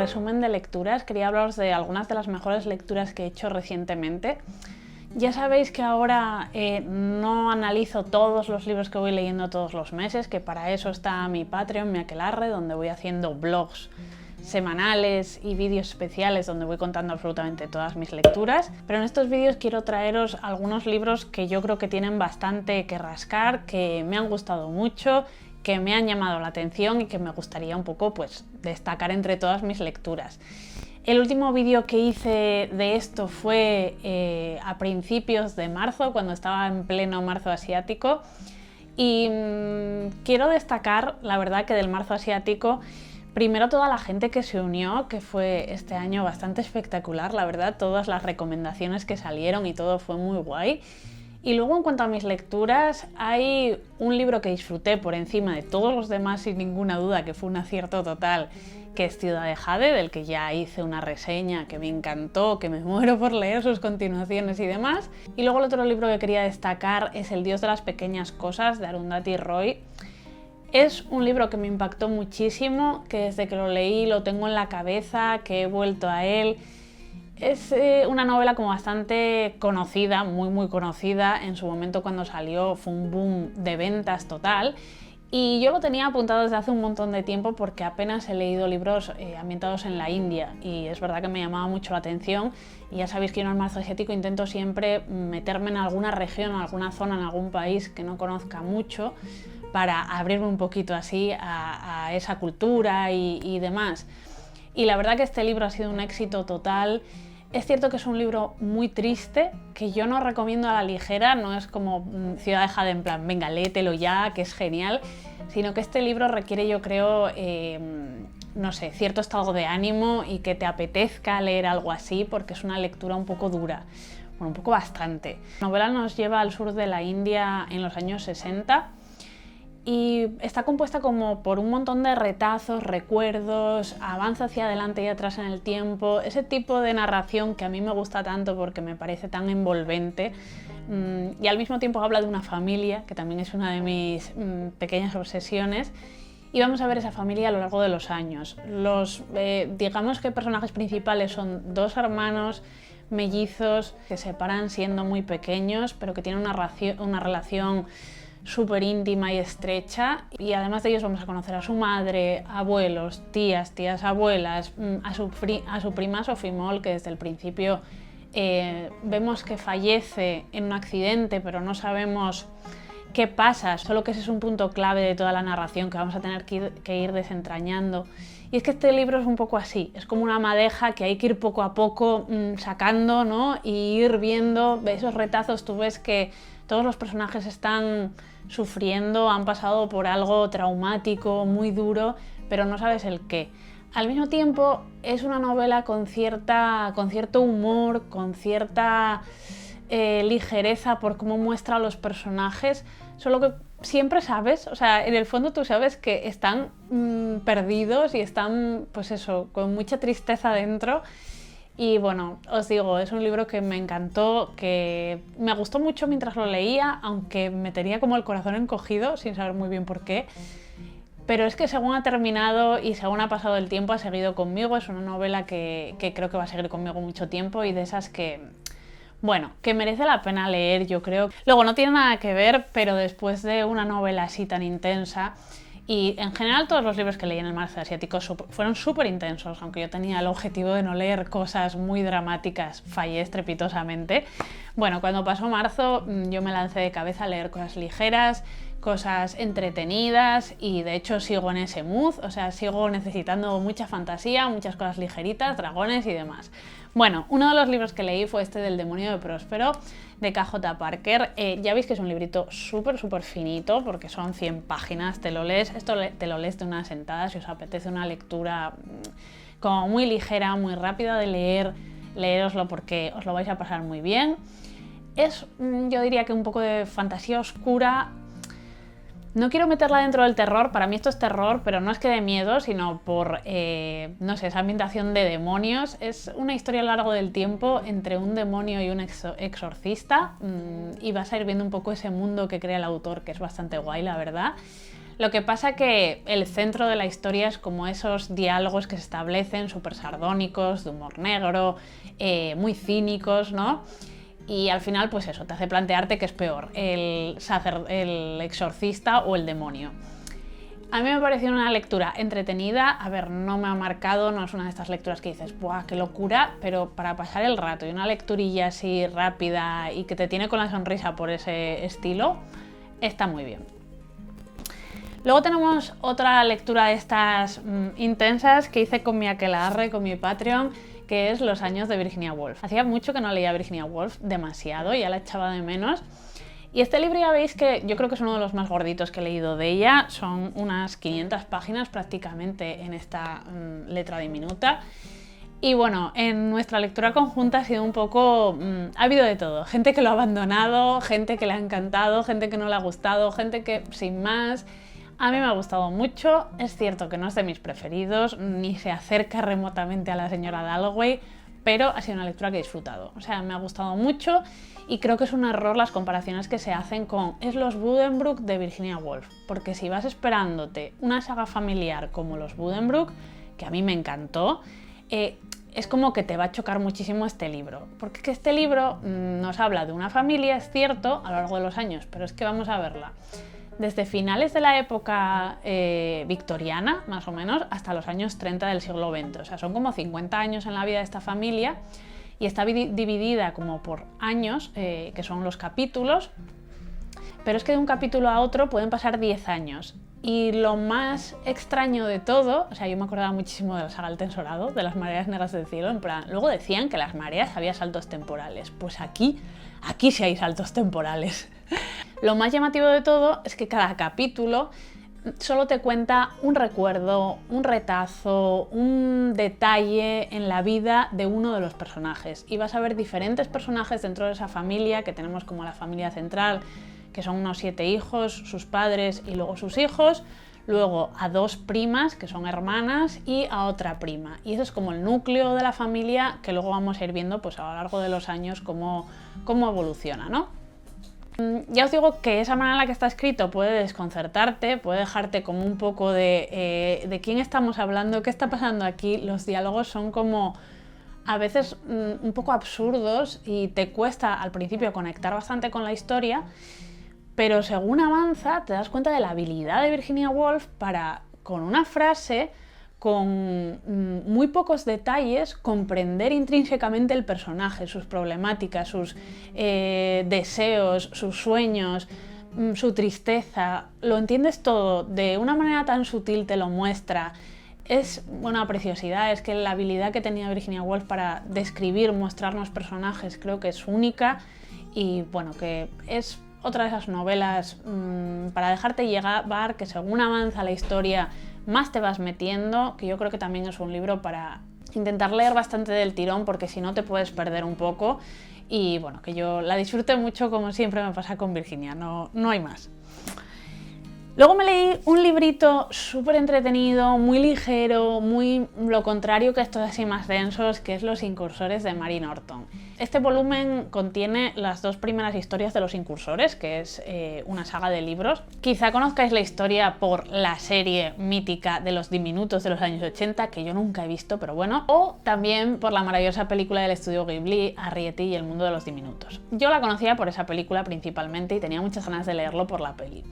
resumen de lecturas. Quería hablaros de algunas de las mejores lecturas que he hecho recientemente. Ya sabéis que ahora no analizo todos los libros que voy leyendo todos los meses, que para eso está mi Patreon, mi Aquelarre, donde voy haciendo blogs semanales y vídeos especiales donde voy contando absolutamente todas mis lecturas. Pero en estos vídeos quiero traeros algunos libros que yo creo que tienen bastante que rascar, que me han gustado mucho, que me han llamado la atención y que me gustaría un poco pues destacar entre todas mis lecturas. El último vídeo que hice de esto fue a principios de marzo, cuando estaba en pleno marzo asiático, y quiero destacar, la verdad, que del marzo asiático, primero toda la gente que se unió, que fue este año bastante espectacular, la verdad, todas las recomendaciones que salieron y todo fue muy guay. Y luego, en cuanto a mis lecturas, hay un libro que disfruté por encima de todos los demás sin ninguna duda, que fue un acierto total, que es Ciudad de Jade, del que ya hice una reseña que me encantó, que me muero por leer sus continuaciones y demás. Y luego el otro libro que quería destacar es El Dios de las pequeñas cosas, de Arundhati Roy. Es un libro que me impactó muchísimo, que desde que lo leí lo tengo en la cabeza, que he vuelto a él. Es una novela como bastante conocida, muy conocida. En su momento, cuando salió, fue un boom de ventas total. Y yo lo tenía apuntado desde hace un montón de tiempo porque apenas he leído libros ambientados en la India y es verdad que me llamaba mucho la atención. Y ya sabéis que yo en el marzo asiático intento siempre meterme en alguna región, en alguna zona, en algún país que no conozca mucho, para abrirme un poquito así a esa cultura y demás. Y la verdad que este libro ha sido un éxito total. Es cierto que es un libro muy triste, que yo no recomiendo a la ligera, no es como Ciudad de Jade en plan, venga, léetelo ya, que es genial, sino que este libro requiere, yo creo, no sé, cierto estado de ánimo y que te apetezca leer algo así, porque es una lectura un poco dura, bueno, un poco bastante. La novela nos lleva al sur de la India en los años 60, y está compuesta como por un montón de retazos, recuerdos, avanza hacia adelante y atrás en el tiempo, ese tipo de narración que a mí me gusta tanto porque me parece tan envolvente, y al mismo tiempo habla de una familia, que también es una de mis pequeñas obsesiones, y vamos a ver esa familia a lo largo de los años. Digamos que personajes principales son dos hermanos mellizos que se separan siendo muy pequeños, pero que tienen una relación súper íntima y estrecha, y además de ellos vamos a conocer a su madre, abuelos, tías abuelas, a su prima Sophie Moll, que desde el principio vemos que fallece en un accidente, pero no sabemos qué pasa, solo que ese es un punto clave de toda la narración que vamos a tener que ir desentrañando. Y es que este libro es un poco así, es como una madeja que hay que ir poco a poco sacando, ¿no? Y ir viendo esos retazos. Tú ves que todos los personajes están sufriendo, han pasado por algo traumático, muy duro, pero no sabes el qué. Al mismo tiempo es una novela con cierto humor, con cierta ligereza por cómo muestra a los personajes, solo que siempre sabes, o sea, en el fondo tú sabes que están perdidos y están, pues eso, con mucha tristeza dentro. Y bueno, os digo, es un libro que me encantó, que me gustó mucho mientras lo leía, aunque me tenía como el corazón encogido, sin saber muy bien por qué. Pero es que según ha terminado y según ha pasado el tiempo, ha seguido conmigo. Es una novela que creo que va a seguir conmigo mucho tiempo y de esas que, bueno, que merece la pena leer, yo creo. Luego, no tiene nada que ver, pero después de una novela así tan intensa, y en general todos los libros que leí en el marzo asiático fueron súper intensos, aunque yo tenía el objetivo de no leer cosas muy dramáticas, fallé estrepitosamente. Bueno, cuando pasó marzo yo me lancé de cabeza a leer cosas ligeras, cosas entretenidas, y de hecho sigo en ese mood, o sea, sigo necesitando mucha fantasía, muchas cosas ligeritas, dragones y demás. Bueno, uno de los libros que leí fue este del Demonio de Próspero, de K.J. Parker. Ya veis que es un librito súper finito, porque son 100 páginas, te lo lees de una sentada. Si os apetece una lectura como muy ligera, muy rápida de leer, leéroslo porque os lo vais a pasar muy bien. Es, yo diría que un poco de fantasía oscura. No quiero meterla dentro del terror, para mí esto es terror, pero no es que de miedo, sino por, no sé, esa ambientación de demonios. Es una historia a lo largo del tiempo entre un demonio y un exorcista, y vas a ir viendo un poco ese mundo que crea el autor, que es bastante guay, la verdad. Lo que pasa que el centro de la historia es como esos diálogos que se establecen súper sardónicos, de humor negro, muy cínicos, ¿no? Y al final, pues eso, te hace plantearte qué es peor, el exorcista o el demonio. A mí me pareció una lectura entretenida, a ver, no me ha marcado, no es una de estas lecturas que dices, ¡buah, qué locura!, pero para pasar el rato y una lecturilla así rápida y que te tiene con la sonrisa por ese estilo, está muy bien. Luego tenemos otra lectura de estas intensas que hice con mi aquelarre, con mi Patreon, que es Los años de Virginia Woolf. Hacía mucho que no leía Virginia Woolf, demasiado, ya la echaba de menos. Y este libro ya veis que yo creo que es uno de los más gorditos que he leído de ella, son unas 500 páginas prácticamente en esta letra diminuta. Y bueno, en nuestra lectura conjunta ha sido un poco... ha habido de todo, gente que lo ha abandonado, gente que le ha encantado, gente que no le ha gustado, gente que sin más... A mí me ha gustado mucho, es cierto que no es de mis preferidos, ni se acerca remotamente a la señora Dalloway, pero ha sido una lectura que he disfrutado. O sea, me ha gustado mucho y creo que es un error las comparaciones que se hacen con es los Buddenbrook de Virginia Woolf, porque si vas esperándote una saga familiar como los Buddenbrook, que a mí me encantó, es como que te va a chocar muchísimo este libro, porque es que este libro nos habla de una familia, es cierto, a lo largo de los años, pero es que vamos a verla desde finales de la época victoriana, más o menos, hasta los años 30 del siglo XX. O sea, son como 50 años en la vida de esta familia y está dividida como por años, que son los capítulos, pero es que de un capítulo a otro pueden pasar 10 años. Y lo más extraño de todo, o sea, yo me acordaba muchísimo de la saga El Tensorado, de las mareas negras del cielo, en plan, luego decían que las mareas había saltos temporales, pues aquí sí hay saltos temporales. Lo más llamativo de todo es que cada capítulo solo te cuenta un recuerdo, un retazo, un detalle en la vida de uno de los personajes. Y vas a ver diferentes personajes dentro de esa familia, que tenemos como la familia central, que son unos 7 hijos, sus padres y luego sus hijos, luego a 2 primas, que son hermanas, y a otra prima. Y eso es como el núcleo de la familia, que luego vamos a ir viendo pues, a lo largo de los años cómo evoluciona, ¿no? Ya os digo que esa manera en la que está escrito puede desconcertarte, puede dejarte como un poco de quién estamos hablando, qué está pasando aquí. Los diálogos son como a veces un poco absurdos y te cuesta al principio conectar bastante con la historia, pero según avanza te das cuenta de la habilidad de Virginia Woolf para, con una frase, con muy pocos detalles, comprender intrínsecamente el personaje, sus problemáticas, sus deseos, sus sueños, su tristeza. Lo entiendes todo, de una manera tan sutil te lo muestra. Es una preciosidad, es que la habilidad que tenía Virginia Woolf para describir, mostrarnos personajes, creo que es única y bueno, que es otra de esas novelas para dejarte llevar, que según avanza la historia más te vas metiendo, que yo creo que también es un libro para intentar leer bastante del tirón, porque si no te puedes perder un poco. Y bueno, que yo la disfruté mucho, como siempre me pasa con Virginia, no hay más. Luego me leí un librito súper entretenido, muy ligero, muy lo contrario que estos así más densos, que es Los Incursores de Mary Norton. Este volumen contiene las 2 primeras historias de Los Incursores, que es una saga de libros. Quizá conozcáis la historia por la serie mítica de Los Diminutos de los años 80, que yo nunca he visto, pero bueno, o también por la maravillosa película del estudio Ghibli, Arrietty y el mundo de los diminutos. Yo la conocía por esa película principalmente y tenía muchas ganas de leerlo por la peli.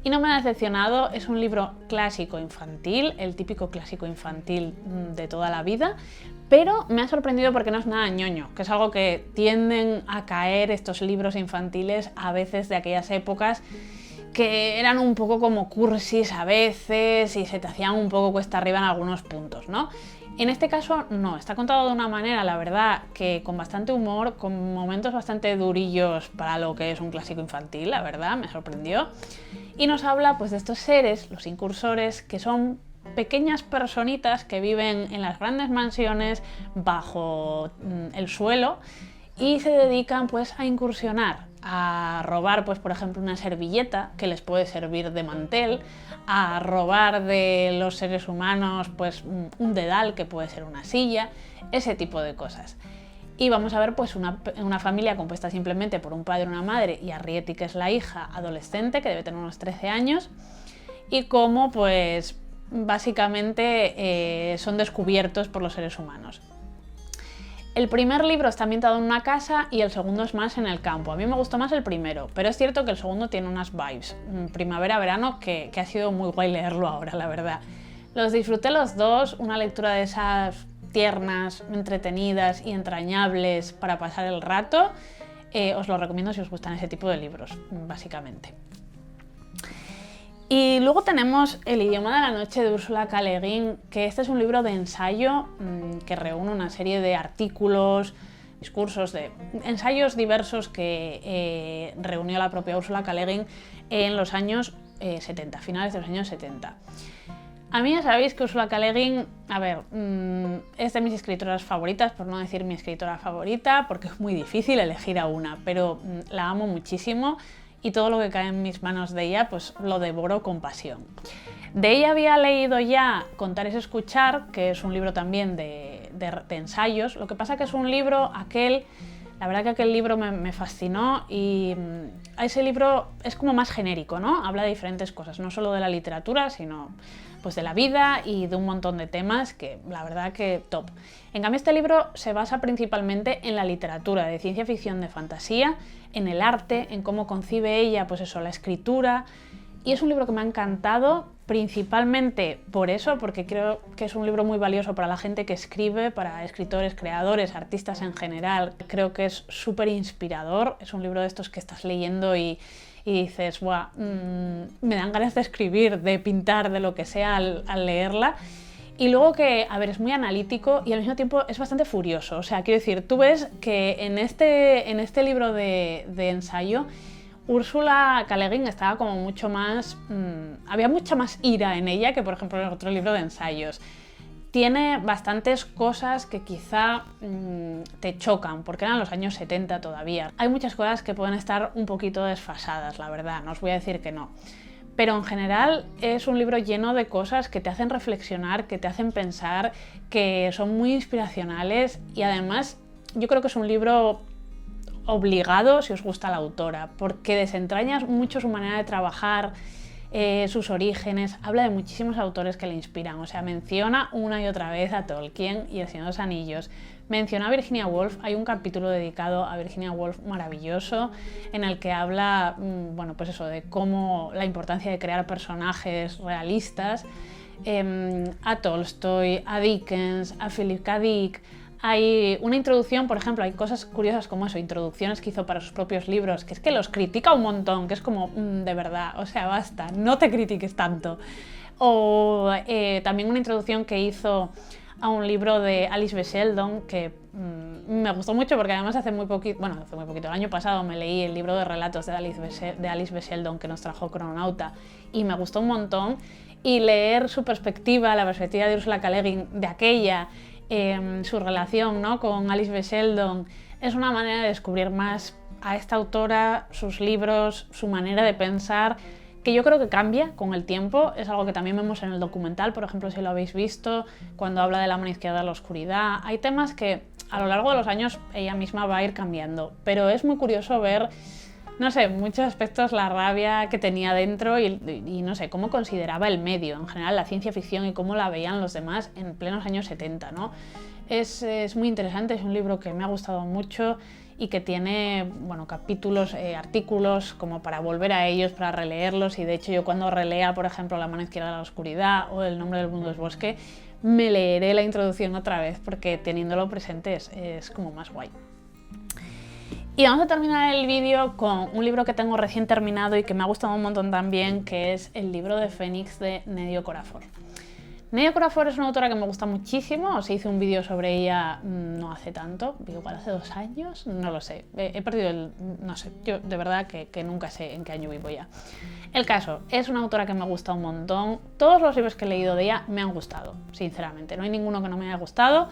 Y no me ha decepcionado, es un libro clásico infantil, el típico clásico infantil de toda la vida, pero me ha sorprendido porque no es nada ñoño, que es algo que tienden a caer estos libros infantiles a veces de aquellas épocas que eran un poco como cursis a veces y se te hacían un poco cuesta arriba en algunos puntos, ¿no? En este caso no, está contado de una manera, la verdad, que con bastante humor, con momentos bastante durillos para lo que es un clásico infantil, la verdad, me sorprendió. Y nos habla pues de estos seres, los incursores, que son pequeñas personitas que viven en las grandes mansiones bajo el suelo y se dedican pues a incursionar, a robar pues por ejemplo una servilleta que les puede servir de mantel, a robar de los seres humanos pues un dedal que puede ser una silla, ese tipo de cosas. Y vamos a ver pues una familia compuesta simplemente por un padre y una madre y Arrietty, que es la hija adolescente, que debe tener unos 13 años, y cómo pues básicamente son descubiertos por los seres humanos. El primer libro está ambientado en una casa y el segundo es más en el campo. A mí me gustó más el primero, pero es cierto que el segundo tiene unas vibes primavera-verano que ha sido muy guay leerlo ahora, la verdad. Los disfruté los dos, una lectura de esas tiernas, entretenidas y entrañables para pasar el rato. Os lo recomiendo si os gustan ese tipo de libros, básicamente. Y luego tenemos El idioma de la noche de Ursula K. Le Guin, que este es un libro de ensayo que reúne una serie de artículos, discursos, de ensayos diversos que reunió la propia Ursula K. Le Guin en los años 70, finales de los años 70. A mí ya sabéis que Ursula K. Le Guin, es de mis escritoras favoritas, por no decir mi escritora favorita, porque es muy difícil elegir a una, pero la amo muchísimo. Y todo lo que cae en mis manos de ella, pues lo devoro con pasión. De ella había leído ya Contar es escuchar, que es un libro también de ensayos. Lo que pasa que es un libro, la verdad que aquel libro me fascinó y ese libro es como más genérico, ¿no? Habla de diferentes cosas, no solo de la literatura, sino pues de la vida y de un montón de temas que la verdad que top. En cambio este libro se basa principalmente en la literatura de ciencia ficción, de fantasía, en el arte, en cómo concibe ella, pues eso, la escritura, y es un libro que me ha encantado, principalmente por eso, porque creo que es un libro muy valioso para la gente que escribe, para escritores, creadores, artistas en general. Creo que es súper inspirador, es un libro de estos que estás leyendo y dices, ¡buah! Me dan ganas de escribir, de pintar, de lo que sea al leerla. Y luego que, es muy analítico y al mismo tiempo es bastante furioso. O sea, quiero decir, tú ves que en este libro de ensayo, Ursula K. Le Guin estaba como mucho más... había mucha más ira en ella que, por ejemplo, en el otro libro de ensayos. Tiene bastantes cosas que quizá te chocan, porque eran los años 70 todavía. Hay muchas cosas que pueden estar un poquito desfasadas, la verdad, no os voy a decir que no. Pero en general es un libro lleno de cosas que te hacen reflexionar, que te hacen pensar, que son muy inspiracionales y además yo creo que es un libro obligado si os gusta la autora, porque desentrañas mucho su manera de trabajar, sus orígenes, habla de muchísimos autores que le inspiran, o sea, menciona una y otra vez a Tolkien y El Señor de los Anillos, menciona a Virginia Woolf, hay un capítulo dedicado a Virginia Woolf maravilloso en el que habla, bueno, pues eso, de cómo la importancia de crear personajes realistas, a Tolstoy, a Dickens, a Philip K. Dick. Hay una introducción, por ejemplo, hay cosas curiosas como eso, introducciones que hizo para sus propios libros, que es que los critica un montón, que es como, de verdad, o sea, basta, no te critiques tanto. O también una introducción que hizo a un libro de Alice B. Sheldon, que me gustó mucho porque además hace muy poquito, el año pasado me leí el libro de relatos de Alice B. Sheldon que nos trajo Crononauta y me gustó un montón. Y leer su perspectiva, la perspectiva de Ursula K. Le Guin de aquella, su relación, ¿no?, con Alice B. Sheldon, es una manera de descubrir más a esta autora, sus libros, su manera de pensar, que yo creo que cambia con el tiempo. Es algo que también vemos en el documental, por ejemplo, si lo habéis visto, cuando habla de la mano izquierda de la oscuridad. Hay temas que a lo largo de los años ella misma va a ir cambiando, pero es muy curioso ver, no sé, muchos aspectos, la rabia que tenía dentro y no sé, cómo consideraba el medio, en general la ciencia ficción y cómo la veían los demás en plenos años 70, ¿no? Es muy interesante, es un libro que me ha gustado mucho y que tiene, bueno, capítulos, artículos como para volver a ellos, para releerlos, y de hecho yo cuando relea, por ejemplo, La mano izquierda de la oscuridad o El nombre del mundo es bosque, me leeré la introducción otra vez porque teniéndolo presente es como más guay. Y vamos a terminar el vídeo con un libro que tengo recién terminado y que me ha gustado un montón también, que es El libro de Fénix de Nnedi Okorafor. Nnedi Okorafor es una autora que me gusta muchísimo, os hice un vídeo sobre ella no hace tanto, igual hace 2 años, no lo sé, he perdido no sé, yo de verdad que nunca sé en qué año vivo ya. El caso, es una autora que me gusta un montón, todos los libros que he leído de ella me han gustado, sinceramente, no hay ninguno que no me haya gustado.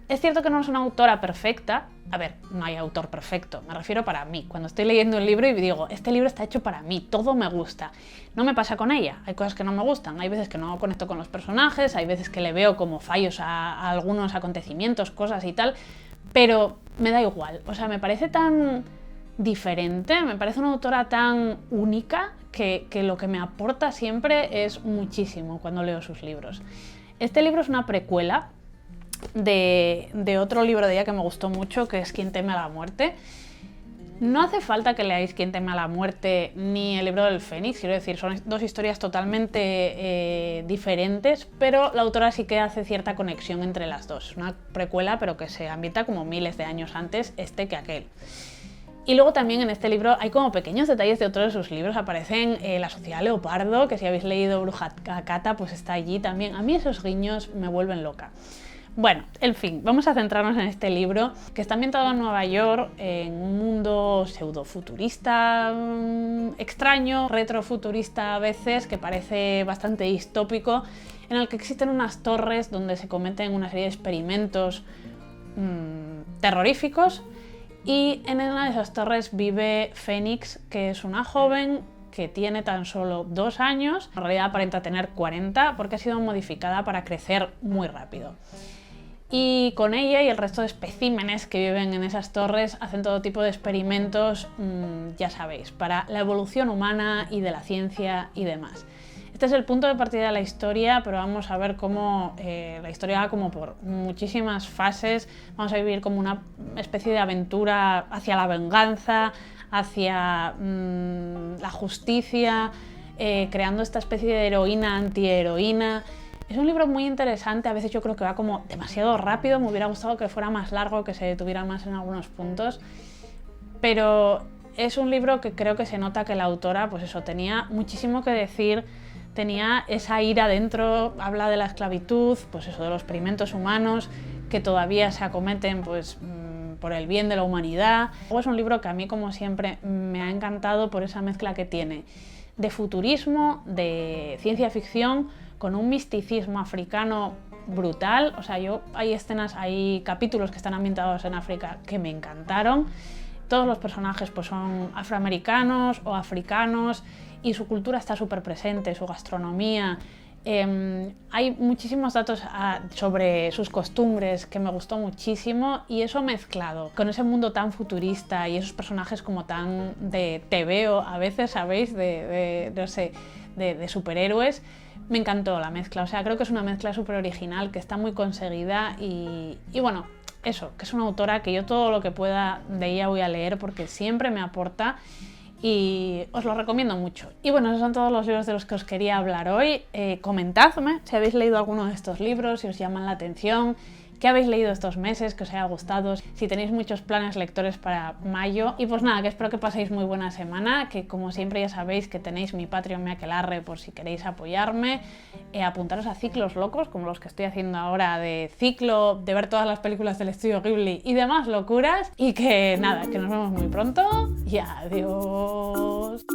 Es cierto que no es una autora perfecta, no hay autor perfecto, me refiero para mí, cuando estoy leyendo un libro y digo, este libro está hecho para mí, todo me gusta. No me pasa con ella, hay cosas que no me gustan, hay veces que no conecto con los personajes, hay veces que le veo como fallos a algunos acontecimientos, cosas y tal, pero me da igual, o sea, me parece tan diferente, me parece una autora tan única que lo que me aporta siempre es muchísimo cuando leo sus libros. Este libro es una precuela de otro libro de ella que me gustó mucho, que es Quien teme a la muerte. No hace falta que leáis Quien teme a la muerte ni el libro del Fénix, quiero decir, son dos historias totalmente diferentes, pero la autora sí que hace cierta conexión entre las dos. Es una precuela, pero que se ambienta como miles de años antes que aquel. Y luego también en este libro hay como pequeños detalles de otros de sus libros. Aparecen la Sociedad Leopardo, que si habéis leído Bruja Cata, pues está allí también. A mí esos guiños me vuelven loca. Bueno, en fin, vamos a centrarnos en este libro, que está ambientado en Nueva York, en un mundo pseudofuturista, extraño, retrofuturista a veces, que parece bastante distópico, en el que existen unas torres donde se cometen una serie de experimentos terroríficos. Y en una de esas torres vive Fénix, que es una joven que tiene tan solo 2 años, en realidad aparenta tener 40 porque ha sido modificada para crecer muy rápido. Y con ella y el resto de especímenes que viven en esas torres hacen todo tipo de experimentos, ya sabéis, para la evolución humana y de la ciencia y demás. Este es el punto de partida de la historia, pero vamos a ver cómo la historia va como por muchísimas fases. Vamos a vivir como una especie de aventura hacia la venganza, hacia la justicia, creando esta especie de heroína antiheroína. Es un libro muy interesante, a veces yo creo que va como demasiado rápido, me hubiera gustado que fuera más largo, que se detuviera más en algunos puntos, pero es un libro que creo que se nota que la autora, pues eso, tenía muchísimo que decir, tenía esa ira dentro, habla de la esclavitud, pues eso, de los experimentos humanos que todavía se acometen pues por el bien de la humanidad. Luego es un libro que a mí, como siempre, me ha encantado por esa mezcla que tiene de futurismo, de ciencia ficción, con un misticismo africano brutal. O sea, hay capítulos que están ambientados en África que me encantaron. Todos los personajes pues son afroamericanos o africanos y su cultura está súper presente, su gastronomía. Hay muchísimos datos sobre sus costumbres que me gustó muchísimo, y eso mezclado con ese mundo tan futurista y esos personajes como tan de TVO a veces, ¿sabéis? De superhéroes. Me encantó la mezcla, o sea, creo que es una mezcla súper original, que está muy conseguida y bueno, eso, que es una autora que yo todo lo que pueda de ella voy a leer porque siempre me aporta y os lo recomiendo mucho. Y bueno, esos son todos los libros de los que os quería hablar hoy. Comentadme si habéis leído alguno de estos libros, si os llaman la atención, qué habéis leído estos meses, que os haya gustado, si tenéis muchos planes lectores para mayo. Y pues nada, que espero que paséis muy buena semana, que como siempre ya sabéis que tenéis mi Patreon, mi aquelarre, por si queréis apoyarme, apuntaros a ciclos locos, como los que estoy haciendo ahora, de ciclo, de ver todas las películas del estudio Ghibli y demás locuras. Y que nada, que nos vemos muy pronto y adiós.